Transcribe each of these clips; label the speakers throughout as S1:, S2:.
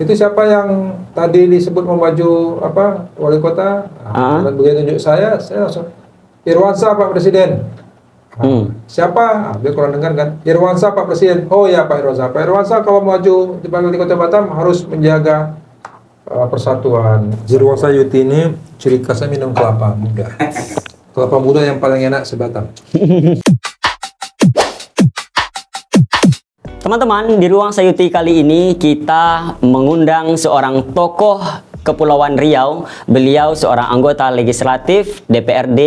S1: Itu siapa yang tadi disebut mau maju wali kota? Dan beliau tunjuk saya langsung Irwansyah Pak Presiden. Siapa? Dia kurang dengar kan? Irwansyah Pak Presiden. Oh ya Pak Irwansyah. Pak Irwansyah kalau maju di wali kota Batam harus menjaga persatuan. Irwansyah Yuti ini ciri khasnya minum kelapa muda. Kelapa muda yang paling enak sebatam.
S2: Teman-teman, di Ruang Sayuti kali ini kita mengundang seorang tokoh Kepulauan Riau. Beliau seorang anggota legislatif DPRD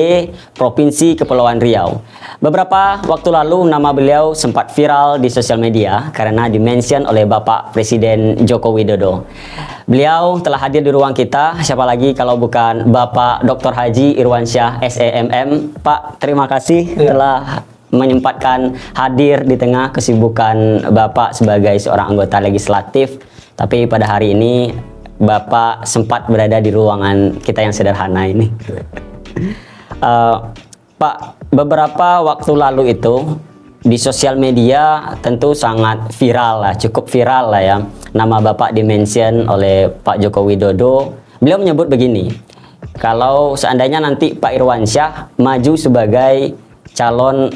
S2: Provinsi Kepulauan Riau. Beberapa waktu lalu nama beliau sempat viral di sosial media karena dimention oleh Bapak Presiden Joko Widodo. Beliau telah hadir di ruang kita, siapa lagi kalau bukan Bapak Dr. Haji Irwansyah SEMM. Pak, terima kasih telah menyempatkan hadir di tengah kesibukan Bapak sebagai seorang anggota legislatif. Tapi pada hari ini Bapak sempat berada di ruangan kita yang sederhana ini. Pak, beberapa waktu lalu itu di sosial media tentu sangat viral lah, cukup viral lah ya. Nama Bapak dimention oleh Pak Joko Widodo. Beliau menyebut begini, kalau seandainya nanti Pak Irwansyah maju sebagai calon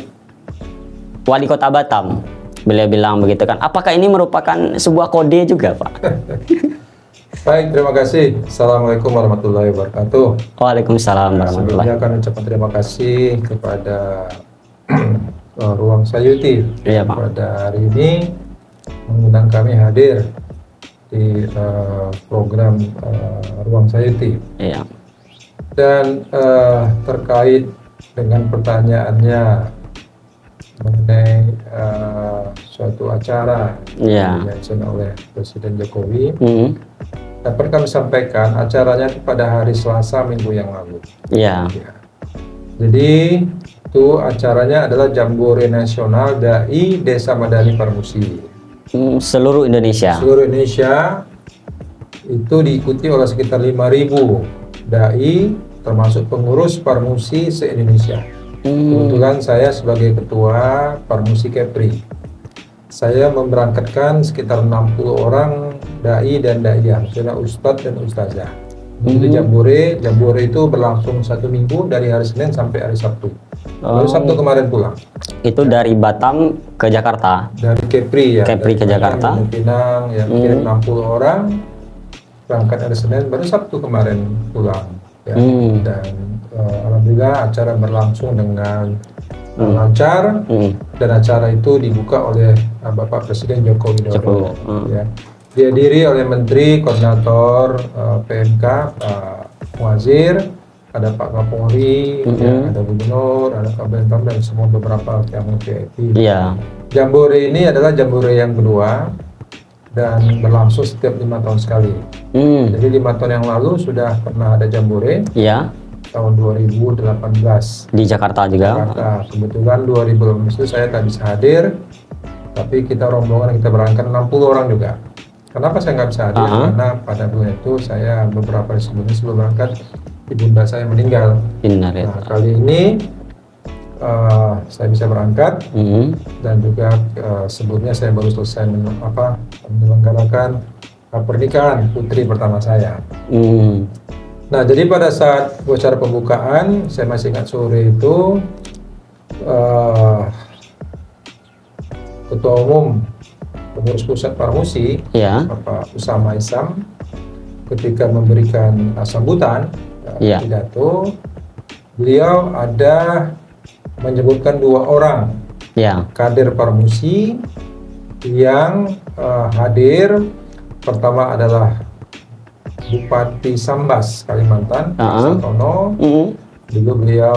S2: wali kota Batam, beliau bilang begitu kan. Apakah ini merupakan sebuah kode juga, Pak?
S1: Baik, terima kasih. Assalamualaikum warahmatullahi wabarakatuh.
S2: Waalaikumsalam warahmatullahi
S1: wabarakatuh. Sebelumnya akan ucapkan terima kasih kepada Ruang Sayuti pada hari ini mengundang kami hadir di program Ruang Sayuti.
S2: Iya.
S1: Dan terkait dengan pertanyaannya mengenai suatu acara yang dimention oleh Presiden Jokowi, dapat kami sampaikan acaranya pada hari Selasa minggu yang lalu. Jadi itu acaranya adalah Jambore Nasional Dai Desa Madani Parmusi.
S2: Seluruh Indonesia.
S1: Seluruh Indonesia itu diikuti oleh sekitar 5.000 dai termasuk pengurus Parmusi se-Indonesia. Kebetulan saya sebagai ketua Parmusi Kepri, saya memberangkatkan sekitar 60 orang dai dan daiyah, maksudnya ustadz dan ustazah. Jadi Jambore itu berlangsung 1 minggu dari hari Senin sampai hari Sabtu. Baru Sabtu kemarin pulang.
S2: Itu dari Batam ke Jakarta?
S1: Dari Kepri ya.
S2: Kepri ke Jakarta.
S1: Pinang yang kirim 60 orang, berangkat hari Senin, baru Sabtu kemarin pulang. Ya. Dan alhamdulillah acara berlangsung dengan lancar dan acara itu dibuka oleh Bapak Presiden Joko Widodo. Ya. Dihadiri oleh Menteri Koordinator PMK Pak Muhadzir, ada Pak Kapolri, ada Gubernur, ada Kabin dan semua beberapa yang VIP. Jambore ini adalah Jambore yang kedua dan berlangsung setiap 5 tahun sekali. Jadi 5 tahun yang lalu sudah pernah ada Jambore. Tahun 2018
S2: di Jakarta juga.
S1: Kebetulan 2018 itu saya tak bisa hadir, tapi kita rombongan kita berangkat 60 orang juga. Kenapa saya nggak bisa hadir? Karena pada bulan itu saya beberapa hari sebelum berangkat ibunda saya meninggal. Nah, kali ini saya bisa berangkat dan juga sebelumnya saya baru selesai menyelenggarakan pernikahan putri pertama saya. Nah, jadi pada saat acara pembukaan, saya masih ingat sore itu Ketua Umum Pengurus Pusat Parmusi, Bapak Usama Isam, ketika memberikan sambutan pidato, beliau ada menyebutkan 2 orang kader Parmusi yang hadir. Pertama adalah Bupati Sambas Kalimantan, Satono. Dulu beliau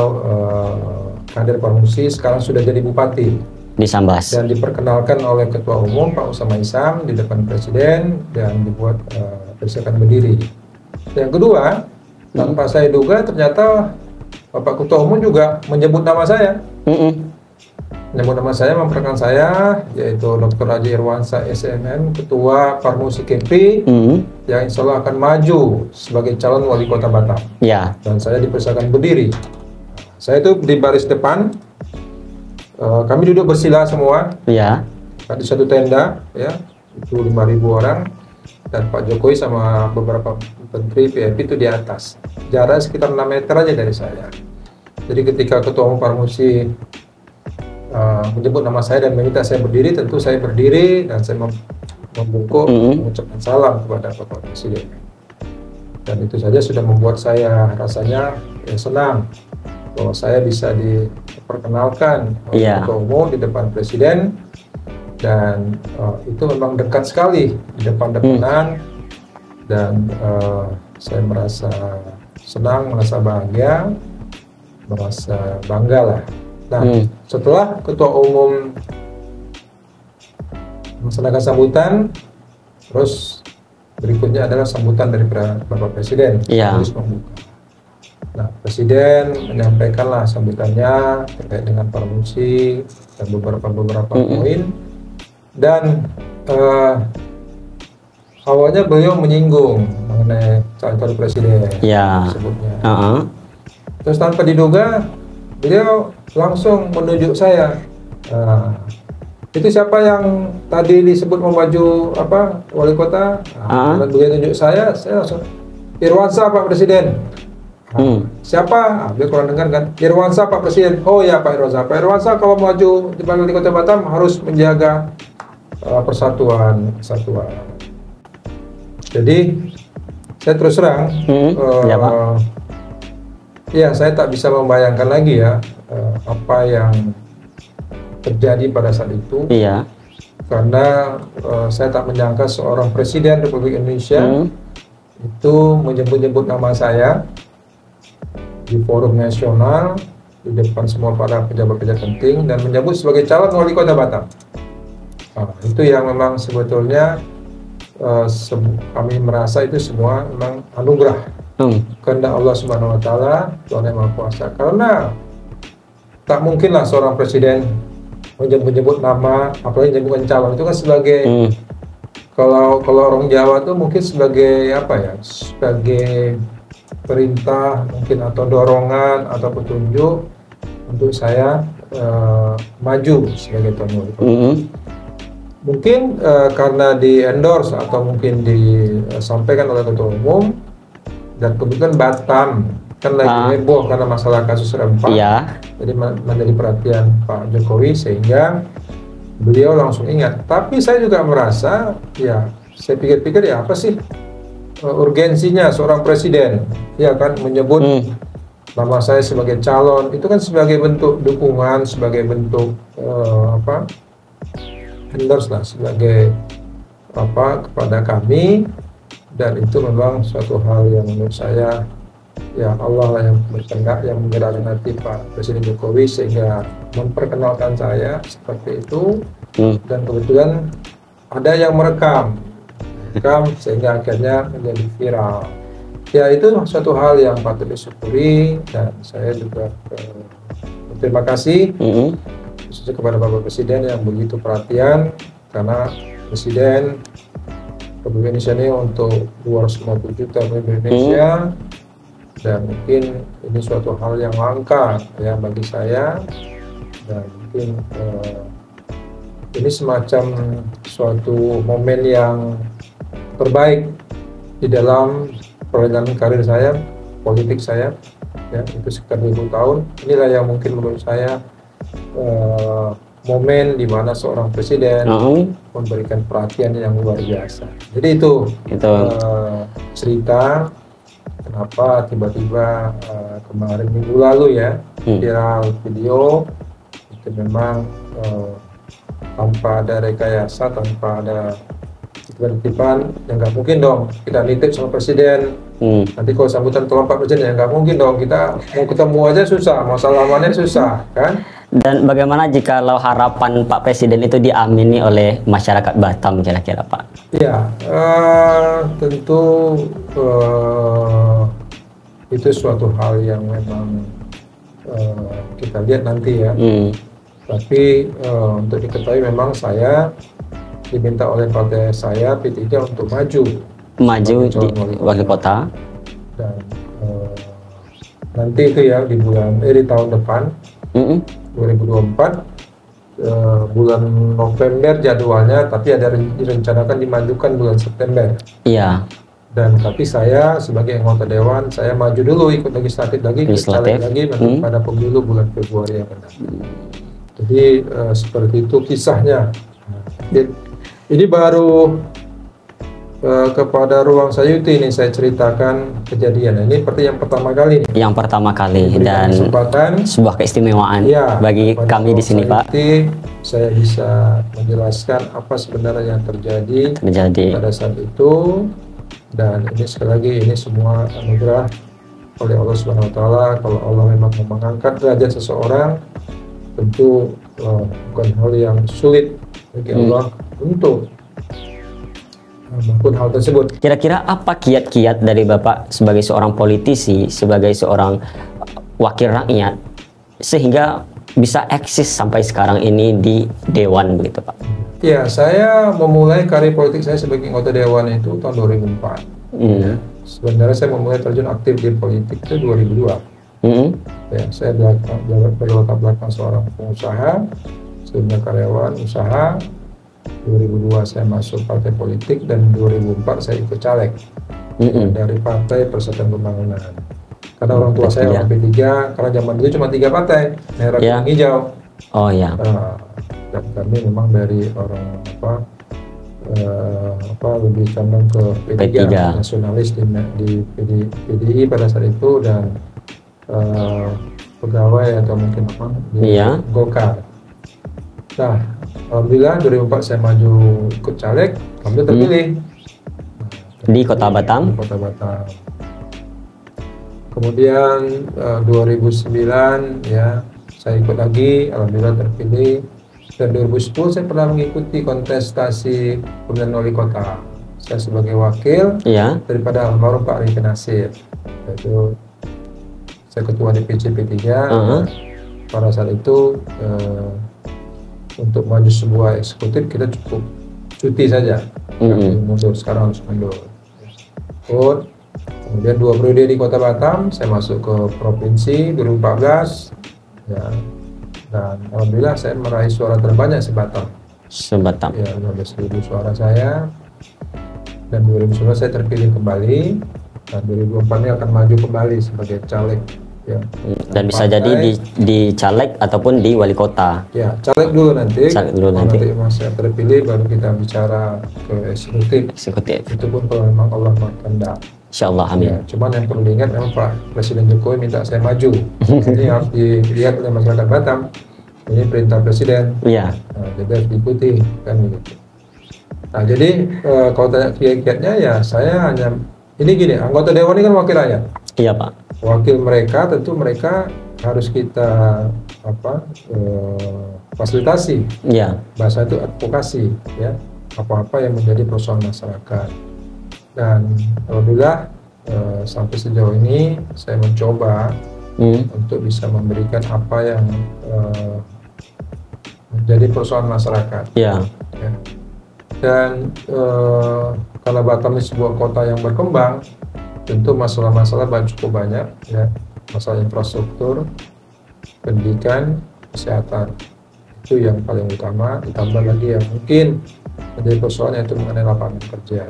S1: kader Parmusi, sekarang sudah jadi bupati
S2: di Sambas. Dan
S1: diperkenalkan oleh Ketua Umum Pak Usama Isam di depan Presiden dan dibuat persiapan berdiri. Yang kedua, tanpa saya duga ternyata Bapak Ketua Umum juga menyebut nama saya. Menyebut nama saya, memperkenalkan saya, yaitu Dr. Haji Irwansyah SEMM, Ketua Parmusi Kepri, yang insya Allah akan maju sebagai calon wali kota Batam. Dan saya dipersilakan berdiri. Saya itu di baris depan, kami duduk bersila semua. Di satu tenda, ya, itu 5.000 orang. dan Pak Jokowi sama beberapa menteri VIP itu di atas. Jarak sekitar 6 meter aja dari saya. Jadi ketika Ketua Umum Parmusi menyebut nama saya dan meminta saya berdiri, tentu saya berdiri dan saya membungkuk mengucapkan salam kepada Bapak Presiden. Dan itu saja sudah membuat saya rasanya senang bahwa saya bisa diperkenalkan oleh Ketua Umum di depan Presiden, dan itu memang dekat sekali di depan-depanan, dan saya merasa senang, merasa bahagia, merasa bangga lah. Nah, setelah Ketua Umum melaksanakan sambutan, terus berikutnya adalah sambutan dari Bapak Presiden. Terus membuka. Nah, Presiden menyampaikanlah sambutannya terkait dengan Parmusi dan beberapa poin. Dan awalnya beliau menyinggung mengenai calon presiden, sebutnya. Terus tanpa diduga, beliau langsung menunjuk saya. Itu siapa yang tadi disebut mau maju wali kota? Dan beliau tunjuk saya langsung, Irwansyah Pak Presiden. Siapa? Beliau kurang dengar kan? Irwansyah Pak Presiden. Oh ya Pak Irwansyah. Pak Irwansyah kalau maju di wali kota Batam harus menjaga persatuan, kesatuan. Jadi saya terus terang, saya tak bisa membayangkan lagi ya apa yang terjadi pada saat itu. Karena saya tak menyangka seorang Presiden Republik Indonesia itu menyebut-nyebut nama saya di forum nasional, di depan semua para pejabat-pejabat penting, dan menyebut sebagai calon wali kota Batam. Itu yang memang sebetulnya kami merasa itu semua memang anugerah kehendak Allah Subhanahu Wa Taala, Tuhan Yang Maha Kuasa. Karena tak mungkinlah seorang presiden menyebut nama, apalagi menyebutkan calon, itu kan sebagai kalau orang Jawa tuh mungkin sebagai sebagai perintah mungkin, atau dorongan atau petunjuk untuk saya maju sebagai tuan wali kota. Mungkin karena di endorse atau mungkin disampaikan oleh Ketua Umum, dan kebetulan Batam kan lagi heboh karena masalah kasus Rempang, jadi menjadi perhatian Pak Jokowi, sehingga beliau langsung ingat. Tapi saya juga merasa, saya pikir-pikir apa sih urgensinya seorang presiden, kan menyebut nama saya sebagai calon, itu kan sebagai bentuk dukungan, sebagai bentuk endorse lah, sebagai kepada kami, dan itu memang suatu hal yang menurut saya Allah lah yang berkehendak, yang menggerakkan hati Pak Presiden Jokowi sehingga memperkenalkan saya seperti itu. Dan kebetulan ada yang merekam sehingga akhirnya menjadi viral. Itu suatu hal yang patut disyukuri, dan saya juga berterima kasih khususnya kepada Bapak Presiden yang begitu perhatian, karena Presiden Republik Indonesia ini untuk 250 juta penduduk Indonesia, dan mungkin ini suatu hal yang langka bagi saya, dan mungkin ini semacam suatu momen yang terbaik di dalam perjalanan karir saya, politik saya, itu sekitar 20 tahun. Inilah yang mungkin menurut saya momen di mana seorang presiden memberikan perhatian yang luar biasa. Jadi itu cerita kenapa tiba-tiba kemarin minggu lalu viral video itu, memang tanpa ada rekayasa, tanpa ada titipan, nggak mungkin dong kita nitip sama presiden. Nanti kalau sambutan tolong Pak Presiden, nggak mungkin dong, kita mau ketemu aja susah, mau salamannya susah kan.
S2: Dan bagaimana jika harapan Pak Presiden itu diamini oleh masyarakat Batam kira-kira Pak?
S1: Tentu itu suatu hal yang memang kita lihat nanti Tapi untuk diketahui memang saya diminta oleh partai saya P3 untuk maju
S2: di wali kota.
S1: Dan nanti itu di tahun depan 2024 bulan November jadwalnya, tapi ada direncanakan dimajukan bulan September.
S2: Iya.
S1: Dan tapi saya sebagai anggota dewan, saya maju dulu ikut legislatif lagi, caleg lagi pada pemilu bulan Februari yang akan datang. Jadi seperti itu kisahnya. Ini baru kepada Ruang Sayuti ini saya ceritakan kejadian. Ini seperti yang pertama kali.
S2: Yang pertama kali dan sebuah keistimewaan
S1: ya,
S2: bagi kami di sini, Pak.
S1: Saya bisa menjelaskan apa sebenarnya yang terjadi pada saat itu. Dan ini sekali lagi ini semua anugerah oleh Allah Subhanahu Wa Taala. Kalau Allah memang mengangkat derajat seseorang, tentu bukan hal yang sulit bagi Allah untuk melakukan hal tersebut.
S2: Kira-kira apa kiat-kiat dari Bapak sebagai seorang politisi, sebagai seorang wakil rakyat, sehingga bisa eksis sampai sekarang ini di Dewan begitu, Pak?
S1: Ya, saya memulai karir politik saya sebagai anggota Dewan itu tahun 2004. Ya. Sebenarnya saya memulai terjun aktif di politik itu 2002. Ya, saya berlatar belakang seorang pengusaha, sebelumnya karyawan usaha. 2002 saya masuk partai politik dan 2004 saya ikut caleg dari Partai Persatuan Pembangunan. Karena orang tua saya orang P3, karena zaman dulu cuma 3 partai, merah, kuning, hijau.
S2: Oh ya.
S1: Dan kami memang dari orang lebih condong ke P3. Nasionalis di PDI pada saat itu, dan pegawai atau mungkin di Golkar. Nah, alhamdulillah 2004 saya maju ikut caleg, alhamdulillah terpilih
S2: di Kota Batam.
S1: Di Kota Batam. Kemudian 2009 ya saya ikut lagi, alhamdulillah terpilih. Dan 2010 saya pernah mengikuti kontestasi pemilihan wali kota. Saya sebagai wakil daripada almarhum Pak Arifin Nasir. Yaitu saya ketua DPC P3. Pada saat itu untuk maju sebuah eksekutif kita cukup cuti saja. Mundur, sekarang harus mundur. Kemudian 2 periode di Kota Batam, saya masuk ke provinsi 2014. Ya. Dan alhamdulillah saya meraih suara terbanyak sebatam. Ya, 15.000 suara saya. Dan 2019 saya terpilih kembali. Dan 2024 ini akan maju kembali sebagai caleg. Ya.
S2: Dan bisa jadi di caleg ataupun di wali kota.
S1: Ya, caleg dulu nanti.
S2: Caleg dulu nanti.
S1: Saya terpilih baru kita bicara ke eksekutif. Itu pun kalau memang Allah berkehendak.
S2: Insyaallah, amin.
S1: Ya, cuman yang perlu diingat memang Pak Presiden Jokowi minta saya maju. Ini harus dilihat oleh masyarakat Batam. Ini perintah Presiden.
S2: Iya.
S1: Nah, jadi harus diikuti kan begitu. Nah, jadi kalau tanya kiat-kiatnya ya saya hanya ini gini, anggota dewan ini kan wakil rakyat.
S2: Iya, Pak.
S1: Wakil mereka tentu mereka harus kita fasilitasi.
S2: Iya.
S1: Bahasa itu advokasi ya. Apa-apa yang menjadi persoalan masyarakat. Dan alhamdulillah sampai sejauh ini saya mencoba untuk bisa memberikan apa yang menjadi persoalan masyarakat. Ya. Dan karena Batam ini sebuah kota yang berkembang, tentu masalah-masalah cukup banyak, ya. Masalah infrastruktur, pendidikan, kesehatan itu yang paling utama. Ditambah lagi yang mungkin menjadi persoalan yaitu mengenai lapangan kerja.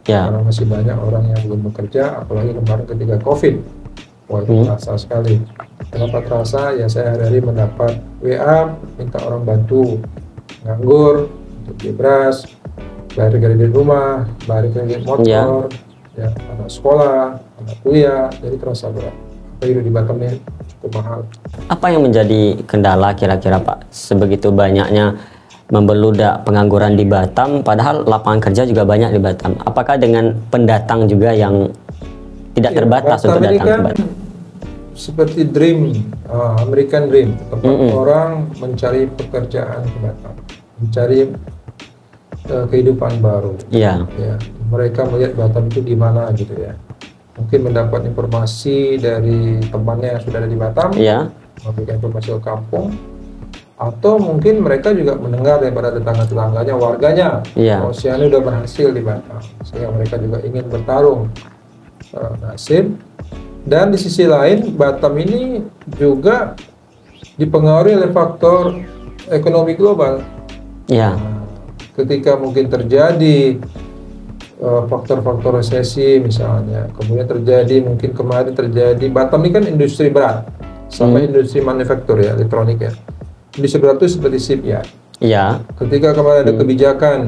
S1: Ya. Karena masih banyak orang yang belum bekerja, apalagi kemarin ketika COVID. Wah, itu terasa sekali. Kenapa terasa? Ya saya hari-hari mendapat WA, minta orang bantu nganggur, untuk beli beras, bayar kredit rumah, bayar kredit motor, ya, anak sekolah, anak kuliah, jadi terasa berat. Apa hidup di Batam ini cukup mahal.
S2: Apa yang menjadi kendala kira-kira Pak? Sebegitu banyaknya membeludak pengangguran di Batam, padahal lapangan kerja juga banyak di Batam. Apakah dengan pendatang juga yang tidak terbatas untuk datang ke Batam?
S1: Seperti dream, American dream, tempat orang mencari pekerjaan ke Batam, mencari kehidupan baru. Ya, mereka melihat Batam itu gimana gitu ya. Mungkin mendapat informasi dari temannya yang sudah ada di Batam, memberikan informasi ke kampung. Atau mungkin mereka juga mendengar daripada tetangga-tetangganya, warganya, oh si Anu udah berhasil di Batam, sehingga mereka juga ingin bertarung nasib. Dan di sisi lain, Batam ini juga dipengaruhi oleh faktor ekonomi global.
S2: Ya.
S1: Ketika mungkin terjadi faktor-faktor resesi misalnya, kemudian mungkin kemarin terjadi, Batam ini kan industri berat sama industri manufaktur ya, elektronik ya. Industri berat itu seperti SIP ya.
S2: Iya.
S1: Ketika kemarin ada kebijakan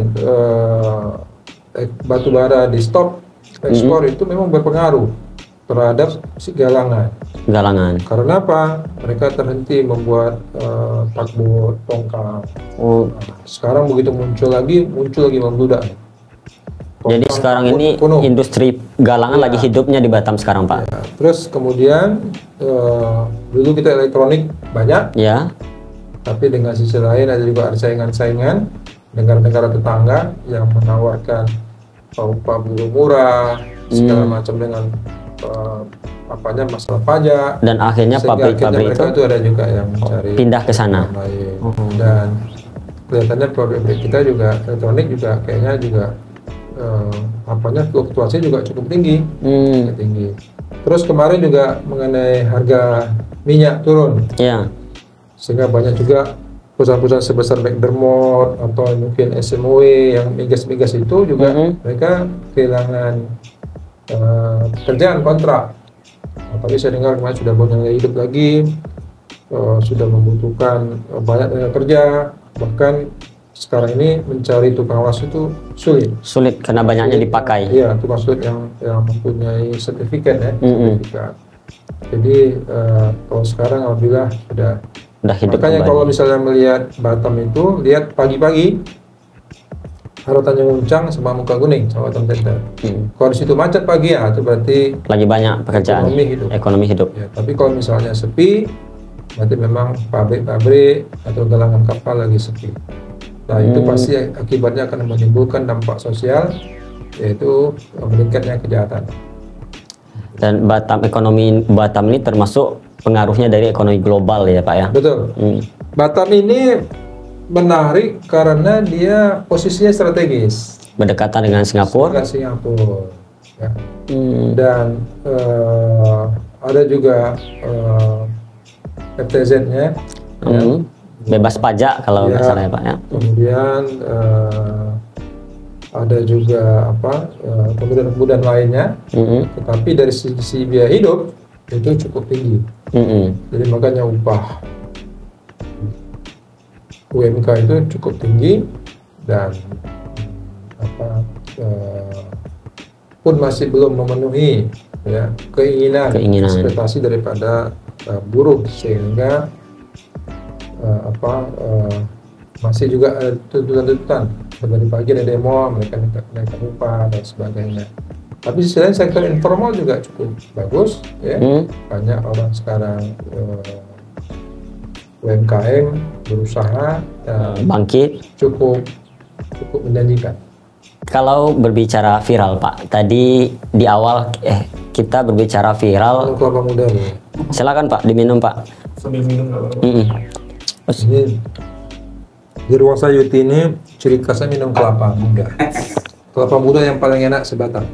S1: batu bara di stop ekspor, itu memang berpengaruh terhadap si galangan. Karena apa? Mereka terhenti membuat takbut, tongkang. Sekarang begitu muncul lagi membludak.
S2: Jadi sekarang ini
S1: penuh.
S2: Industri galangan lagi hidupnya di Batam sekarang, Pak.
S1: Ya. Terus kemudian dulu kita elektronik banyak.
S2: Ya.
S1: Tapi dengan sisi lain ada juga saingan-saingan negara-negara tetangga yang menawarkan upah buruh murah, segala macam dengan masalah pajak.
S2: Dan akhirnya pabrik-pabrik
S1: itu ada juga yang mencari
S2: pindah ke sana.
S1: Dan kelihatannya pabrik kita juga elektronik juga kayaknya juga fluktuasi juga cukup tinggi. Terus kemarin juga mengenai harga minyak turun.
S2: Ya.
S1: Sehingga banyak juga perusahaan-perusahaan sebesar McDermott atau mungkin SMW yang migas-migas itu juga mereka kehilangan pekerjaan kontrak. Tapi saya dengar kemarin sudah banyak hidup lagi, sudah membutuhkan banyak tenaga kerja, bahkan sekarang ini mencari tukang las itu sulit
S2: karena banyaknya dipakai.
S1: Iya, tukang sulit yang mempunyai sertifikat ya. Sertifikat. Jadi kalau sekarang alhamdulillah sudah
S2: hidup.
S1: Makanya kalau misalnya melihat Batam itu, lihat pagi-pagi Haru Tanjung Uncang sama Mukaguning sama Batam Center. Kalau di situ macet pagi ya, itu berarti
S2: lagi banyak pekerjaan. Ekonomi hidup.
S1: Ya, tapi kalau misalnya sepi, berarti memang pabrik-pabrik atau galangan kapal lagi sepi. Nah itu pasti akibatnya akan menimbulkan dampak sosial, yaitu meningkatnya kejahatan.
S2: Dan ekonomi Batam ini termasuk pengaruhnya dari ekonomi global ya Pak ya?
S1: Betul. Batam ini menarik karena dia posisinya strategis.
S2: Berdekatan dengan Singapura.
S1: Ya. Dan ada juga FTZ-nya.
S2: Bebas pajak kalau nggak salah ya Pak ya.
S1: Kemudian ada juga kemudahan lainnya. Tetapi dari sisi biaya hidup itu cukup tinggi. Jadi makanya upah UMK itu cukup tinggi dan pun masih belum memenuhi ya keinginan. Ekspektasi daripada buruh, sehingga masih juga ada tuntutan-tuntutan. Dari pagi ada demo, mereka naikkan upah dan sebagainya. Tapi sisi lain sektor informal juga cukup bagus, ya. Banyak orang sekarang UMKM berusaha
S2: bangkit,
S1: cukup menjanjikan.
S2: Kalau berbicara viral Pak, tadi di awal kita berbicara viral.
S1: Kelapa muda ya.
S2: Silakan Pak, diminum Pak.
S1: Sambil minum nggak apa-apa. Ini di ruang Sayuti ini ciri khasnya minum kelapa muda. Kelapa muda yang paling enak sebatang.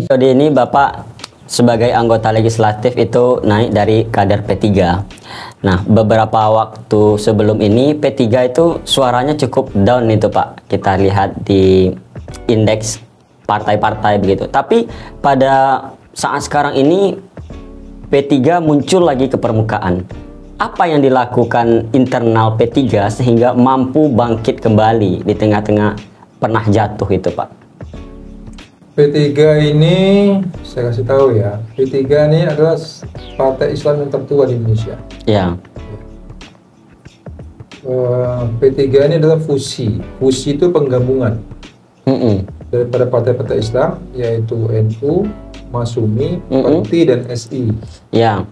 S2: Jadi ini Bapak sebagai anggota legislatif itu naik dari kader P3. Nah, beberapa waktu sebelum ini P3 itu suaranya cukup down itu Pak. Kita lihat di indeks partai-partai begitu. Tapi pada saat sekarang ini P3 muncul lagi ke permukaan. Apa yang dilakukan internal P3 sehingga mampu bangkit kembali di tengah-tengah pernah jatuh itu Pak?
S1: P3 ini saya kasih tahu ya, P3 ini adalah partai Islam yang tertua di Indonesia.
S2: Ya.
S1: P3 ini adalah fusi itu penggabungan daripada partai-partai Islam, yaitu NU, Masumi, Parti dan SI.
S2: Ya.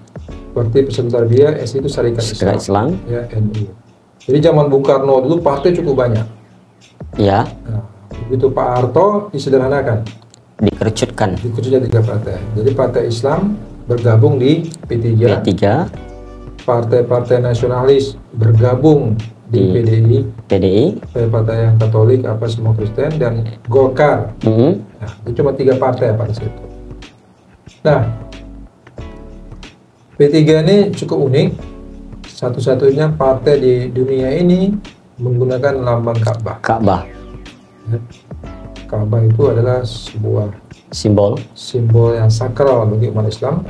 S1: Parti Persatuan Tarbiyah, SI itu Syarikat
S2: Islam.
S1: Ya, NU. Jadi zaman Bung Karno dulu partai cukup banyak.
S2: Ya.
S1: Nah, begitu Pak Harto disederhanakan.
S2: Dikerucutkan
S1: 3 partai. Jadi partai Islam bergabung di P3. Partai-partai nasionalis bergabung di PDI. Partai yang Katolik semua Kristen dan Golkar. Nah, itu cuma 3 partai pada saat itu. Nah, P3 ini cukup unik satu-satunya partai di dunia ini menggunakan lambang Ka'bah.
S2: Ka'bah.
S1: Ya. Ka'bah itu adalah sebuah
S2: Simbol.
S1: simbol yang sakral bagi umat Islam.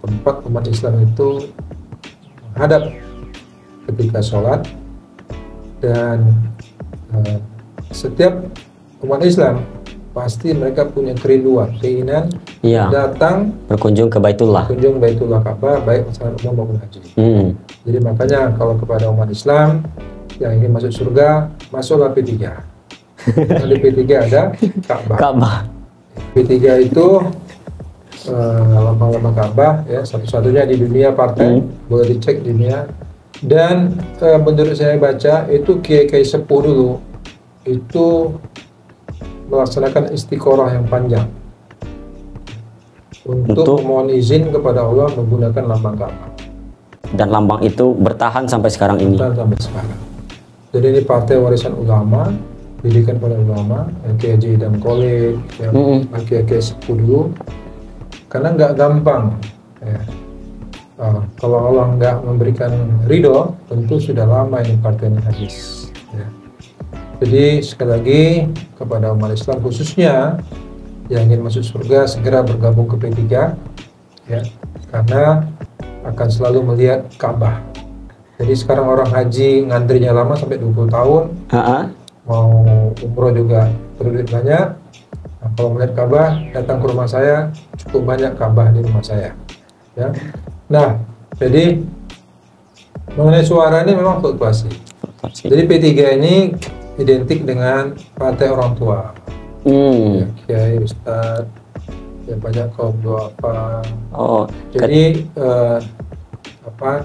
S1: Tempat umat Islam itu menghadap ketika sholat, dan setiap umat Islam pasti mereka punya kerinduan, keinginan
S2: Iya.
S1: datang
S2: Berkunjung ke Baitullah.
S1: kunjung Baitullah Ka'bah, baik masyarakat umum maupun haji. Jadi makanya kalau kepada umat Islam yang ingin masuk surga, masuklah P3. Karena di P3 ada Ka'bah.
S2: Ka'bah.
S1: P3 itu lambang-lambang Ka'bah, ya, satu-satunya di dunia partai, boleh dicek di dunia. Dan menurut saya baca itu kiai-kiai sepuh dulu itu melaksanakan istiqoroh yang panjang untuk memohon izin kepada Allah menggunakan lambang Ka'bah.
S2: Dan lambang itu bertahan sampai sekarang ini.
S1: Sampai sekarang. Jadi ini partai warisan ulama, didikan oleh ulama, Kiai Haji Idham Khalid, kiai-kiai sepuh dulu. Karena nggak gampang. Ya. Kalau Allah nggak memberikan ridho, tentu sudah lama ini partai ini habis. Ya. Jadi sekali lagi kepada umat Islam khususnya yang ingin masuk surga, segera bergabung ke P3, ya, karena akan selalu melihat Ka'bah. Jadi sekarang orang haji ngantrinya lama sampai 20 tahun, mau umroh juga perlu duit banyak. Nah, kalau melihat Ka'bah, datang ke rumah saya, cukup banyak Ka'bah di rumah saya. Ya. Nah, jadi mengenai suara ini memang fluktuasi. Jadi P3 ini identik dengan partai orang tua. Ya, kiai, ustadz, ya banyak kaum duafa. Jadi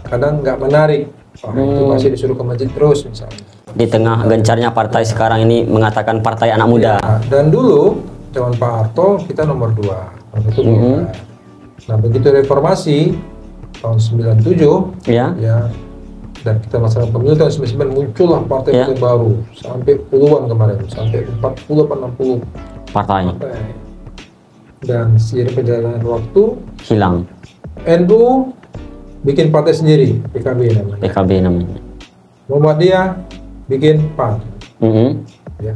S1: kadang nggak menarik. Itu masih disuruh ke masjid terus misalnya.
S2: Di tengah gencarnya partai sekarang ini mengatakan partai anak muda.
S1: Ya, dan dulu zaman Pak Harto kita nomor 2. Itu nah begitu reformasi tahun 97,
S2: ya,
S1: dan kita masalah pemilu tahun 99 muncullah partai baru sampai puluhan kemarin, sampai 40 atau 60
S2: partai.
S1: Dan seiring perjalanan waktu
S2: hilang.
S1: NU bikin partai sendiri, PKB namanya. Muhammadiyah bikin PAN. Ya.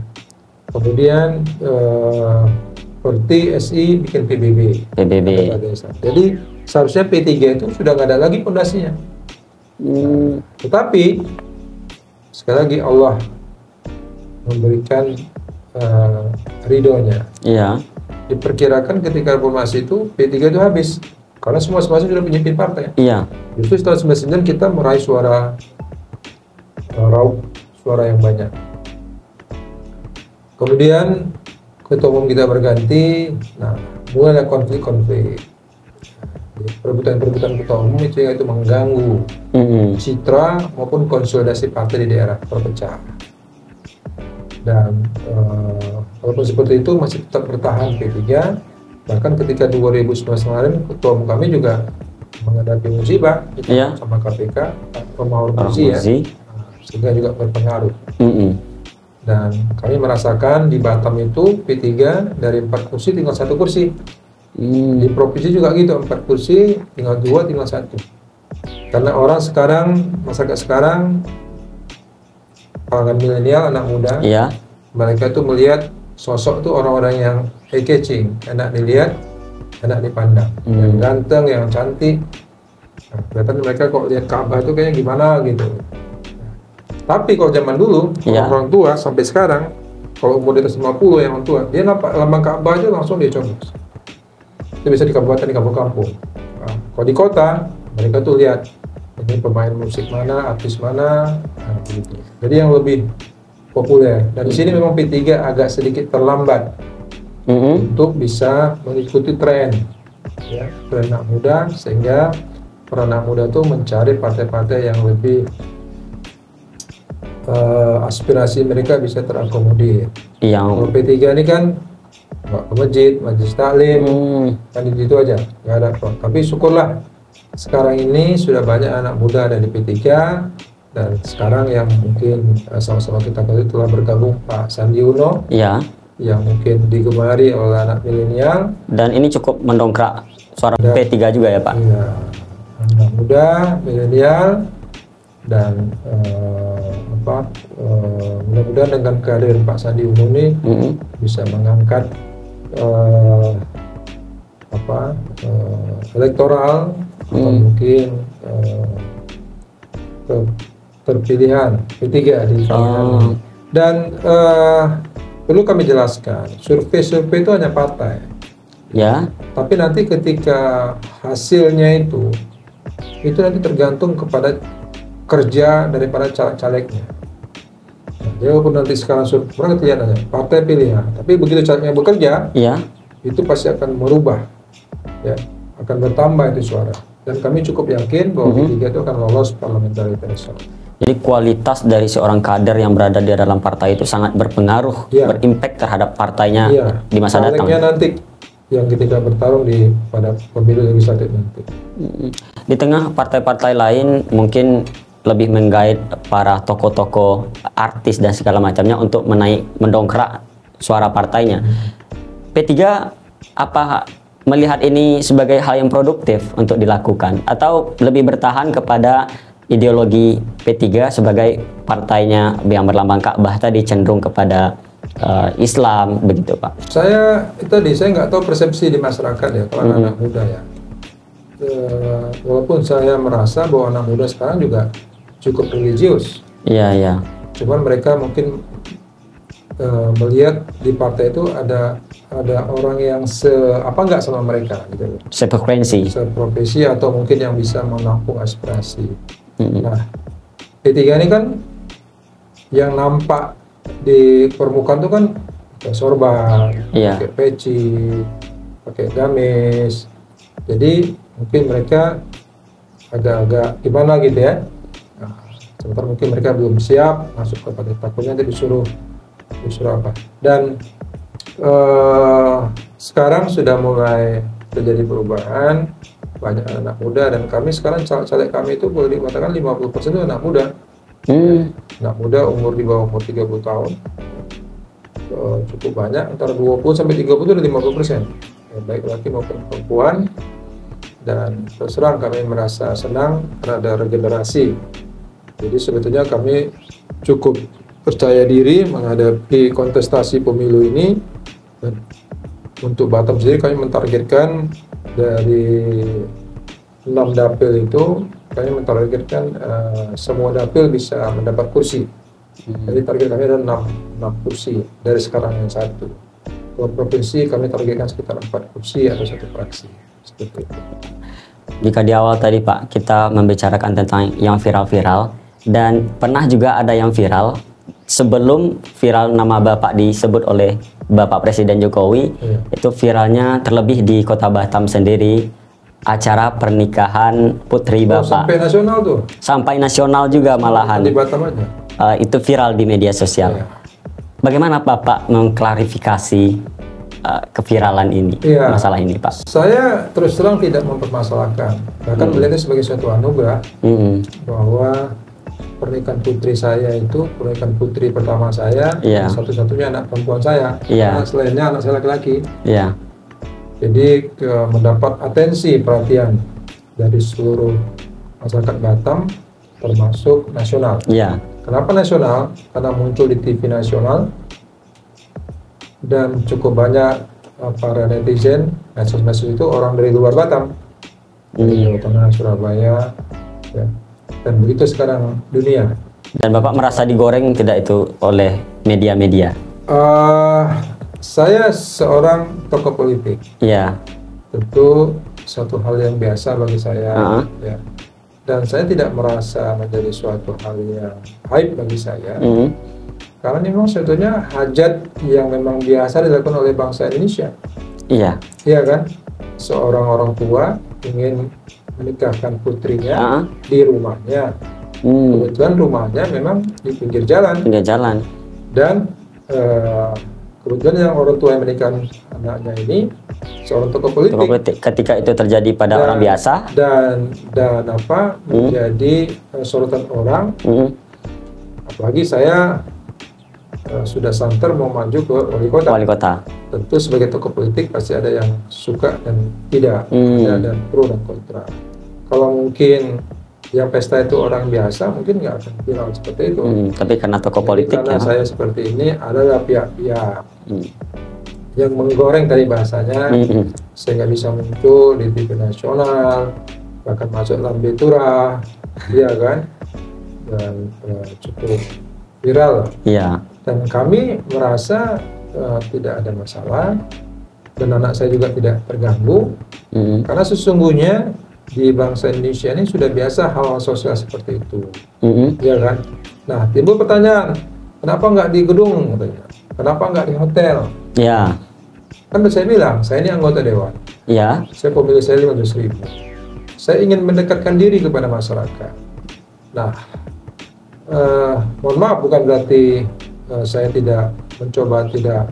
S1: Kemudian seperti SI bikin PBB. Jadi seharusnya P3 itu sudah nggak ada lagi fondasinya. Tetapi sekali lagi Allah memberikan ridhonya.
S2: Iya.
S1: Diperkirakan ketika reformasi itu P3 itu habis karena semua sudah menyiapkan partai.
S2: Iya.
S1: Justru setelah 99 kita meraih suara suara yang banyak. Kemudian ketua umum kita berganti, nah mulai ada konflik-konflik, perebutan ketua umum itu mengganggu citra maupun konsolidasi partai di daerah, terpecah. Dan walaupun seperti itu masih tetap bertahan P3. Bahkan ketika 2019 kemarin ketua umum kami juga menghadapi musibah sama KPK, Romahur Muzi, ya, sehingga juga berpengaruh. Dan kami merasakan di Batam itu P3 dari 4 kursi tinggal 1 kursi. Di provinsi juga gitu, 4 kursi tinggal 2, tinggal 1. Karena orang sekarang, masyarakat sekarang, kalangan milenial, anak muda, mereka itu melihat sosok tuh orang-orang yang eye-catching, enak dilihat, enak dipandang, yang ganteng, yang cantik. Nah, kelihatan mereka kok lihat Ka'bah itu kayaknya gimana gitu. Tapi kalau zaman dulu, orang tua sampai sekarang, kalau umur di atas 50 yang orang tua, dia nampak lambang Ka'bah aja langsung dia coblos. Itu bisa di kabupaten, di kampung-kampung. Nah, kalau di kota, mereka tuh lihat ini pemain musik mana, artis mana, nah, gitu. Jadi yang lebih populer. Dan di sini memang P3 agak sedikit terlambat untuk bisa mengikuti tren, ya, tren anak muda, sehingga para anak muda tuh mencari partai-partai yang lebih aspirasi mereka bisa terakomodir. Kalau P3 ini kan nggak ke masjid, majelis taklim, kan itu aja, nggak ada kok. Tapi syukurlah sekarang ini sudah banyak anak muda ada di P3, dan sekarang yang mungkin sama-sama kita ketahui telah bergabung Pak Sandi Uno, yang mungkin digemari oleh anak milenial.
S2: Dan ini cukup mendongkrak suara P3 juga ya Pak?
S1: Iya, anak muda, milenial, dan mudah-mudahan dengan kehadiran Pak Sandi Uno ini bisa mengangkat elektoral atau mungkin terpilihan P3 di pemilihan. Dan perlu kami jelaskan, survei itu hanya partai.
S2: Ya.
S1: Tapi nanti ketika hasilnya itu nanti tergantung kepada kerja daripada calegnya. Nah, jadi walaupun nanti sekarang survei kelihatan aja partai pilihan, tapi begitu calegnya bekerja,
S2: ya,
S1: itu pasti akan merubah, ya, akan bertambah itu suara. Dan kami cukup yakin bahwa P3 itu akan lolos parliamentary threshold.
S2: Jadi kualitas dari seorang kader yang berada di dalam partai itu sangat berpengaruh, berimpact terhadap partainya di masa datang.
S1: Nanti yang ketika bertarung pada pemilu legislatif nanti.
S2: Di tengah partai-partai lain mungkin lebih menggait para tokoh-tokoh artis dan segala macamnya untuk mendongkrak suara partainya. P3 apa melihat ini sebagai hal yang produktif untuk dilakukan, atau lebih bertahan kepada ideologi P3 sebagai partainya yang berlambang Ka'bah tadi, cenderung kepada Islam begitu, Pak?
S1: Saya nggak tahu persepsi di masyarakat ya, kalau anak muda ya. Walaupun saya merasa bahwa anak muda sekarang juga cukup religius.
S2: Iya.
S1: Cuman mereka mungkin melihat di partai itu ada orang yang nggak sama mereka gitu. Seprofesi atau mungkin yang bisa menampung aspirasi. Nah, P3 ini kan yang nampak di permukaan itu kan pakai sorban, pakai peci, pakai gamis. Jadi mungkin mereka agak-agak gimana gitu ya. Nah, sementara mungkin mereka belum siap masuk kepada takutnya nanti disuruh apa. Dan sekarang sudah mulai terjadi perubahan, banyak anak muda, dan kami sekarang caleg kami itu boleh dikatakan 50% itu anak muda. Anak muda umur di bawah umur 30 tahun. Cukup banyak, antara 20 sampai 30 itu ada 50%. Baik laki maupun perempuan. Dan terus terang kami merasa senang karena ada regenerasi. Jadi sebetulnya kami cukup percaya diri menghadapi kontestasi pemilu ini. Dan untuk Batam sendiri kami mentargetkan dari 6 dapil itu, kami mentargetkan semua dapil bisa mendapat kursi. Jadi target kami ada 6 kursi dari sekarang yang 1. Kalau provinsi kami targetkan sekitar 4 kursi atau 1 fraksi. Seperti itu.
S2: Jika di awal tadi Pak, kita membicarakan tentang yang viral-viral, dan pernah juga ada yang viral sebelum viral nama Bapak disebut oleh Bapak Presiden Jokowi, itu viralnya terlebih di Kota Batam sendiri, acara pernikahan putri Bapak.
S1: Sampai nasional tuh?
S2: Sampai nasional juga malahan.
S1: Di Batam aja?
S2: Itu viral di media sosial. Bagaimana Bapak mengklarifikasi keviralan ini, masalah ini, Pak?
S1: Saya terus terang tidak mempermasalahkan, bahkan melihatnya sebagai suatu anugerah bahwa pernikahan putri saya itu pernikahan putri pertama saya, satu-satunya anak perempuan saya, karena selainnya anak saya laki-laki. Jadi mendapat atensi perhatian dari seluruh masyarakat Batam, termasuk nasional. Kenapa nasional? Karena muncul di TV nasional. Dan cukup banyak para netizen, medsos-medsos itu orang dari luar Batam, dari Jawa Tengah, Surabaya, ya. Dan begitu sekarang dunia.
S2: Dan Bapak merasa digoreng tidak itu oleh media-media?
S1: Saya seorang tokoh politik. Tentu satu hal yang biasa bagi saya. Ya. Dan saya tidak merasa menjadi suatu hal yang hype bagi saya. Karena memang sebetulnya hajat yang memang biasa dilakukan oleh bangsa Indonesia. Iya kan? Seorang orang tua ingin menikahkan putrinya di rumahnya. Kebetulan rumahnya memang di pinggir jalan. Dan kebetulan yang orang tua yang menikahkan anaknya ini seorang tokoh politik.
S2: Ketika itu terjadi pada orang biasa
S1: dan menjadi sorotan orang. Apalagi saya sudah santer mau maju ke wali kota. Tentu sebagai tokoh politik pasti ada yang suka dan tidak, ada pro dan kontra. Kalau mungkin yang pesta itu orang biasa mungkin nggak akan viral seperti itu.
S2: Tapi karena tokoh
S1: Jadi
S2: politik
S1: karena
S2: ya, Pak.
S1: saya seperti ini adalah pihak-pihak yang menggoreng tadi bahasanya, sehingga bisa muncul di TV nasional, bahkan masuk lambe turah, ya kan, dan cukup viral.
S2: Iya.
S1: Dan kami merasa tidak ada masalah, dan anak saya juga tidak terganggu, karena sesungguhnya di bangsa Indonesia ini sudah biasa hal-hal sosial seperti itu, ya kan. Nah, timbul pertanyaan, kenapa nggak di gedung, katanya, kenapa nggak di hotel?
S2: Ya.
S1: Kan saya bilang, saya ini anggota dewan,
S2: Ya.
S1: saya pemilih saya 500.000, saya ingin mendekatkan diri kepada masyarakat. Nah, mohon maaf, bukan berarti saya tidak mencoba, tidak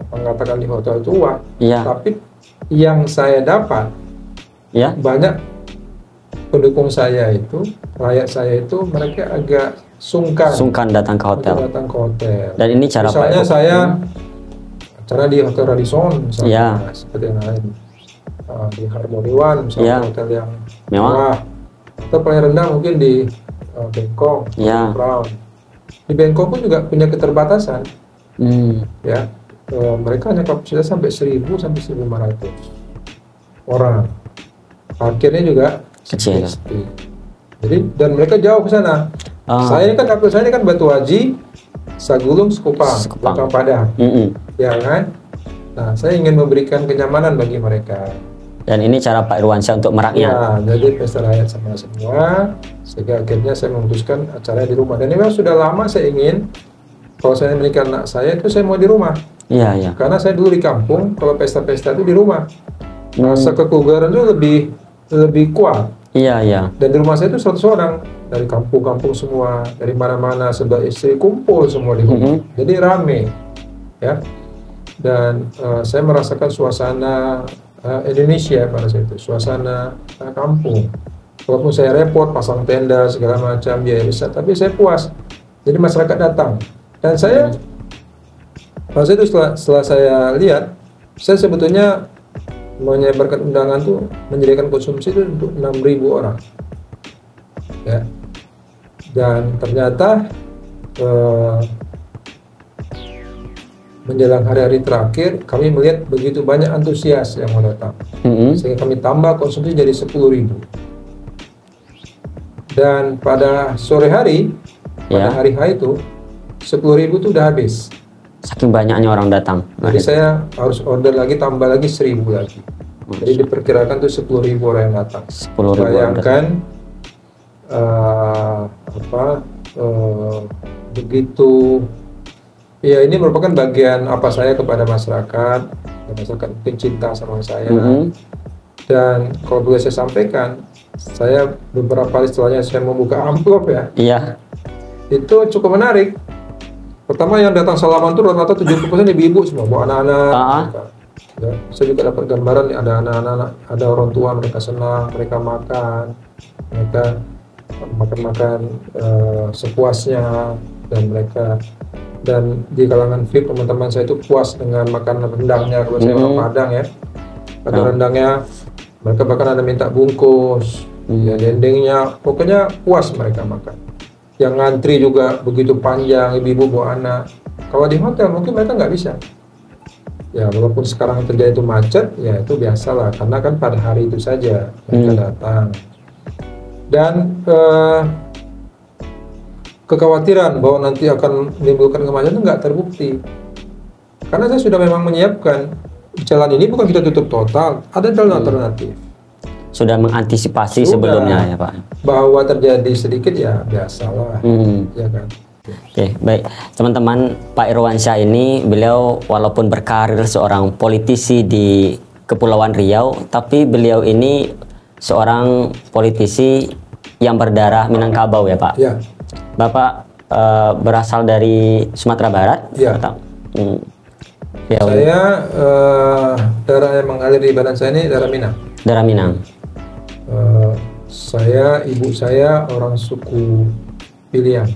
S1: mengatakan di hotel itu uang, tapi yang saya dapat, banyak pendukung saya itu, rakyat saya itu, mereka agak sungkan
S2: datang ke hotel. Dan ini cara
S1: misalnya saya acara di Hotel Radisson misalnya, seperti yang lain, di Harmony One misalnya, hotel yang mewah, atau paling rendah mungkin di Bangkok, Crown. Di Bangkok pun juga punya keterbatasan, ya, mereka hanya kapasitas sampai 1.000 sampai 1.500 orang, parkirnya juga
S2: kecil.
S1: Jadi, dan mereka jauh ke sana. Saya ini kan dapil saya ini kan Batu Haji, Sagulung, Sekupang, Belakang Padang, ya kan. Nah, saya ingin memberikan kenyamanan bagi mereka.
S2: Dan ini cara Pak Irwansyah untuk merakyat.
S1: Ya, jadi pesta rakyat sama semua, sehingga akhirnya saya memutuskan acaranya di rumah. Dan memang sudah lama saya ingin, kalau saya menikah anak saya itu saya mau di rumah.
S2: Iya.
S1: Karena saya dulu di kampung, kalau pesta-pesta itu di rumah. Rasa kekeluargaan itu lebih kuat.
S2: Iya.
S1: Dan di rumah saya itu 100 orang, dari kampung-kampung semua, dari mana-mana, sebelah istri kumpul semua di rumah. Jadi rame, ya. Dan saya merasakan suasana Indonesia pada saat itu, suasana kampung. Walaupun saya repot, pasang tenda segala macam, biaya besar, tapi saya puas. Jadi masyarakat datang. Dan saya, pada itu setelah saya lihat, saya sebetulnya menyebarkan undangan tuh, menyediakan konsumsi itu untuk 6.000 orang, ya. Dan ternyata menjelang hari-hari terakhir, kami melihat begitu banyak antusias yang mau datang, sehingga kami tambah konsumsi jadi 10.000. Dan pada sore hari, pada hari H itu, 10.000 itu udah habis.
S2: Saking banyaknya orang datang.
S1: Jadi saya harus order lagi, tambah lagi 1.000 lagi. Jadi diperkirakan tuh 10.000 orang yang datang.
S2: 10.000
S1: Bayangkan begitu. Ya, ini merupakan bagian apa saya kepada masyarakat pencinta sama saya. Dan kalau boleh saya sampaikan, saya beberapa kali setelahnya saya membuka amplop, ya.
S2: Iya.
S1: Itu cukup menarik. Pertama yang datang salaman itu rata-rata 70% ibu-ibu semua, bawa anak-anak. Ya, saya juga dapat gambaran nih, ada anak-anak, ada orang tua, mereka senang, mereka makan sepuasnya, dan di kalangan VIP teman-teman saya itu puas dengan makanan rendangnya. Kalau saya orang Padang, ya, ada rendangnya, mereka bahkan ada minta bungkus, ya, dendengnya, pokoknya puas mereka makan. Yang ngantri juga begitu panjang, ibu-ibu bawa anak. Kalau di hotel mungkin mereka nggak bisa. Ya, walaupun sekarang terjadi itu macet, ya itu biasalah, karena kan pada hari itu saja mereka datang. Dan kekhawatiran bahwa nanti akan menimbulkan kemacetan nggak terbukti. Karena saya sudah memang menyiapkan jalan ini, bukan kita tutup total, ada jalan alternatif.
S2: Sudah mengantisipasi sebelumnya, ya Pak.
S1: Bahwa terjadi sedikit, ya biasalah, ya kan.
S2: Oke, baik teman-teman, Pak Irwansyah ini beliau walaupun berkarir seorang politisi di Kepulauan Riau, tapi beliau ini seorang politisi yang berdarah Minangkabau, ya Pak.
S1: Ya.
S2: Bapak berasal dari Sumatera Barat?
S1: Ya. Saya darah yang mengalir di badan saya ini darah Minang.
S2: Darah Minang.
S1: Ibu saya orang suku Piliang.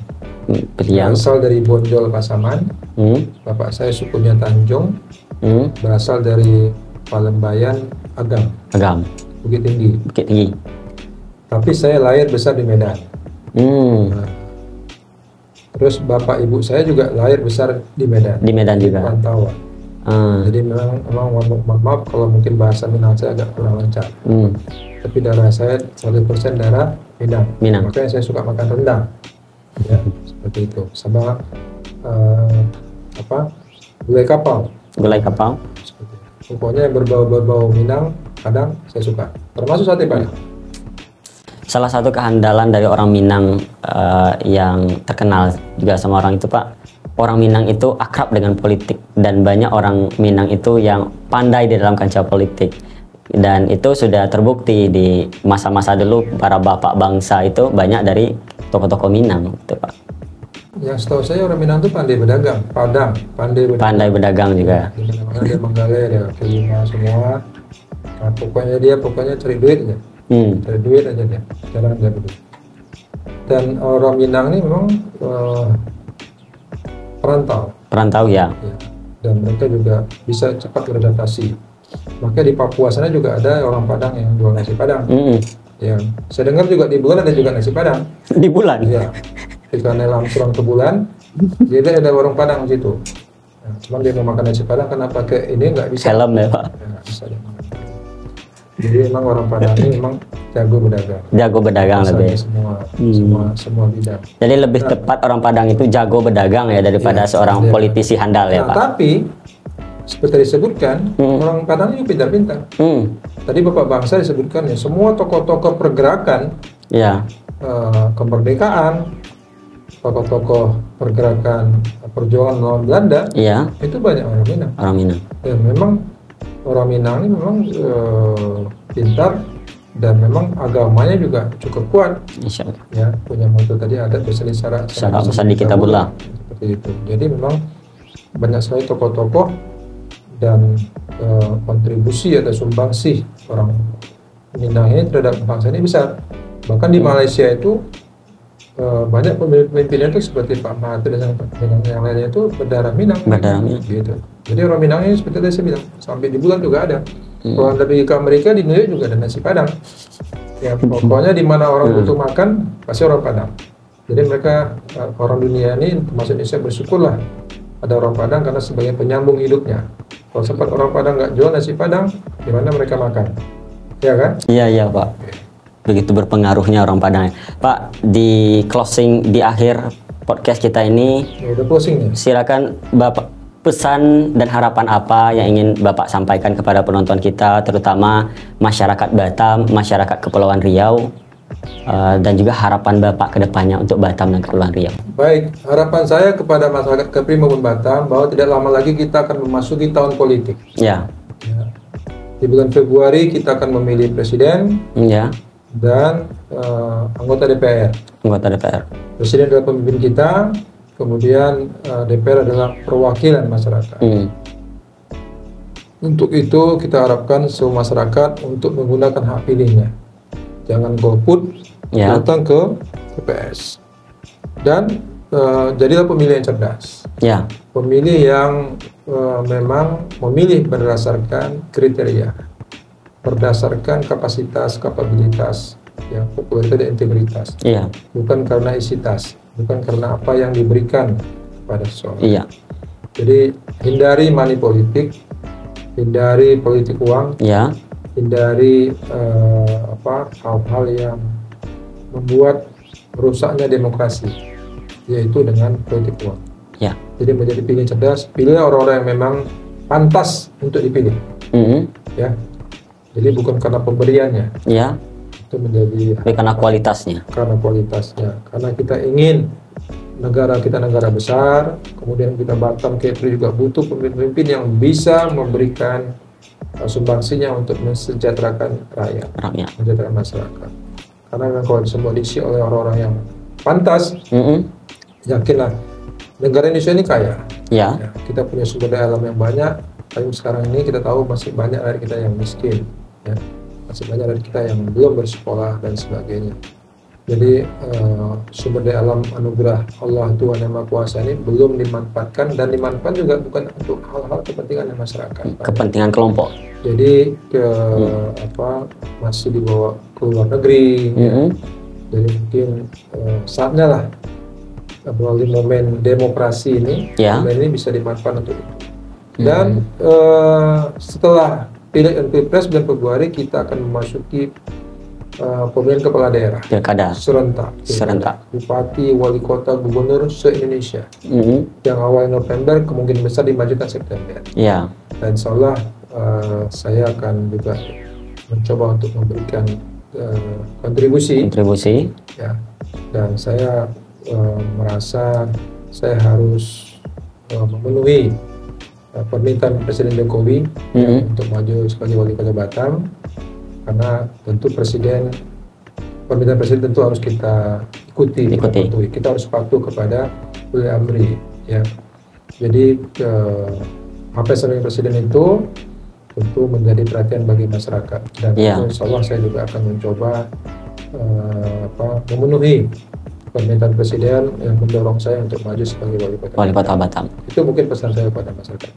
S1: Berasal dari Bonjol Pasaman. Bapak saya sukunya Tanjung. Berasal dari Palembayan Agam.
S2: Bukit Tinggi.
S1: Tapi saya lahir besar di Medan. Nah, terus bapak ibu saya juga lahir besar di Medan.
S2: Di Medan juga.
S1: Perantauan. Jadi memang maaf kalau mungkin bahasa Minang saya agak kurang lancar. Tapi darah saya 100% darah Minang. Makanya saya suka makan rendang. Ya, seperti itu. Sama gulai kapau.
S2: Gulai kapau.
S1: Pokoknya yang berbau Minang, Padang saya suka. Termasuk sate Padang.
S2: Salah satu kehandalan dari orang Minang yang terkenal juga sama orang itu, Pak, orang Minang itu akrab dengan politik, dan banyak orang Minang itu yang pandai di dalam kancah politik, dan itu sudah terbukti di masa-masa dulu. Para bapak bangsa itu banyak dari tokoh-tokoh Minang gitu, Pak.
S1: Yang setahu saya orang Minang itu pandai berdagang. Padang
S2: pandai berdagang juga.
S1: Di mana-mana dia menggali, dia kelima semua. Nah, pokoknya cari duit aja. Cari duit aja dia, jarang dia begitu. Dan orang Minang ini memang perantau
S2: ya.
S1: Dan mereka juga bisa cepat beradaptasi. Makanya di Papua sana juga ada orang Padang yang jual nasi Padang. Ya, saya dengar juga di Bulan ada juga nasi Padang.
S2: Di Bulan?
S1: Ya, ketika nelam surang ke Bulan, jadi ada warung Padang di situ. Nah, cuman dia mau makan nasi Padang karena pakai ini nggak bisa.
S2: Helm ya, Pak?
S1: Ya, nggak bisa dia makan. Jadi memang orang Padang ini memang jago berdagang.
S2: Jago berdagang lebih.
S1: Semua bidang.
S2: Jadi lebih tepat orang Padang itu jago berdagang ya daripada seorang politisi handal ya, Pak.
S1: Tapi seperti disebutkan, orang Padang ini pintar-pintar. Tadi Bapak Bangsa disebutkan ya, semua tokoh-tokoh pergerakan kemerdekaan, tokoh-tokoh pergerakan perjuangan melawan Belanda, itu banyak orang Minang.
S2: Orang Minang.
S1: Dan memang orang Minang ini memang pintar, dan memang agamanya juga cukup kuat.
S2: Insya Allah.
S1: Ya, punya moto tadi adat berselisih syarat
S2: besar di kita belah.
S1: Seperti itu. Jadi memang banyak sekali tokoh-tokoh dan kontribusi atau sumbangsih orang Minang ini terhadap bangsa ini besar. Bahkan di Malaysia itu banyak pemimpinnya itu seperti Pak Mahathir dan yang lainnya itu berdarah Minang. Gitu. Jadi orang Minang ini seperti tadi saya bilang, sampai di Bulan juga ada. Kalau Anda pergi ke Amerika, di New York juga ada nasi Padang. Ya, pokoknya di mana orang butuh makan, pasti orang Padang. Jadi mereka, orang dunia ini, termasuk Indonesia, bersyukurlah ada orang Padang karena sebagai penyambung hidupnya. Kalau sempat orang Padang nggak jual nasi Padang, di mana mereka makan? Ya kan?
S2: Iya, Pak. Begitu berpengaruhnya orang Padang. Pak, di closing, di akhir podcast kita ini,
S1: udah closing nih.
S2: Silakan Bapak, pesan dan harapan apa yang ingin Bapak sampaikan kepada penonton kita, terutama masyarakat Batam, masyarakat Kepulauan Riau, dan juga harapan Bapak ke depannya untuk Batam dan Kepulauan Riau.
S1: Baik, harapan saya kepada masyarakat Kepri maupun Batam bahwa tidak lama lagi kita akan memasuki tahun politik.
S2: Ya.
S1: Di bulan Februari kita akan memilih presiden.
S2: Ya.
S1: Dan anggota DPR. Presiden adalah pemimpin kita, kemudian DPR adalah perwakilan masyarakat. Untuk itu kita harapkan semua masyarakat untuk menggunakan hak pilihnya. Jangan golput, datang ke TPS. Dan jadilah pemilih yang cerdas. Pemilih yang memang memilih berdasarkan kriteria, berdasarkan kapasitas, kapabilitas, ya, popularitas dan integritas. Bukan karena isi tas, bukan karena apa yang diberikan pada seseorang. Jadi hindari money politik, hindari politik uang, hindari hal-hal yang membuat rusaknya demokrasi, yaitu dengan politik uang. Jadi menjadi pilih cerdas, pilih orang-orang yang memang pantas untuk dipilih. Ya. Jadi bukan karena pemberiannya, itu menjadi
S2: karena kualitasnya.
S1: Karena kita ingin negara kita negara besar, kemudian kita Batam Kepri juga butuh pemimpin yang bisa memberikan sumbangsinya untuk mensejahterakan rakyat, mensejahterakan masyarakat. Karena memang kalau semua diisi oleh orang-orang yang pantas, yakinlah negara Indonesia ini kaya. Ya, kita punya sumber daya alam yang banyak. Tapi sekarang ini kita tahu masih banyak dari kita yang miskin, ya. Masih banyak dari kita yang belum bersekolah dan sebagainya. Jadi sumber daya alam anugerah Allah Tuhan Yang Maha Kuasa ini belum dimanfaatkan, dan dimanfaatkan juga bukan untuk hal-hal kepentingan masyarakat,
S2: kepentingan kelompok.
S1: Jadi masih di bawah ke luar negeri. Jadi mungkin saatnya lah melalui momen demokrasi ini, momen ini bisa dimanfaatkan untuk itu. Dan setelah pileg dan pilpres bulan Februari kita akan memasuki pemilihan kepala daerah serentak bupati, wali kota, gubernur se-Indonesia yang awal November kemungkinan besar dimajukan September. Dan insya Allah saya akan juga mencoba untuk memberikan kontribusi ya. Dan saya merasa saya harus memenuhi permintaan Presiden Jokowi untuk maju sebagai wali kota Batam, karena tentu permintaan Presiden tentu harus kita ikuti. Kita harus patuh kepada Ulil Amri ya. Jadi apa yang disampaikan Presiden itu tentu menjadi perhatian bagi masyarakat, dan insya Allah saya juga akan mencoba memenuhi permintaan Presiden yang mendorong saya untuk maju sebagai wali kota Batam. Itu mungkin pesan saya kepada masyarakat.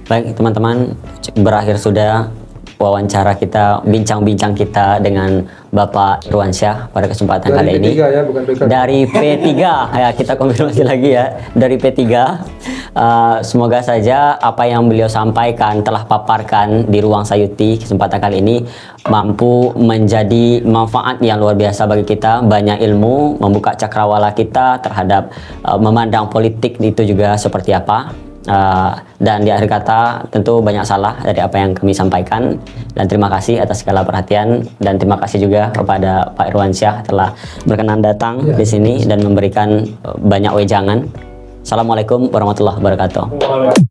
S2: Baik teman-teman, berakhir sudah wawancara kita, bincang-bincang kita dengan Bapak Irwansyah pada kesempatan kali ini.
S1: Ya, bukan
S2: dari P3 ya, kita konfirmasi lagi ya, dari P3. Semoga saja apa yang beliau sampaikan, telah paparkan di ruang Sayuti kesempatan kali ini mampu menjadi manfaat yang luar biasa bagi kita, banyak ilmu, membuka cakrawala kita terhadap memandang politik itu juga seperti apa. Dan di akhir kata tentu banyak salah dari apa yang kami sampaikan, dan terima kasih atas segala perhatian, dan terima kasih juga kepada Pak Irwansyah telah berkenan datang di sini dan memberikan banyak wejangan. Assalamualaikum warahmatullahi wabarakatuh.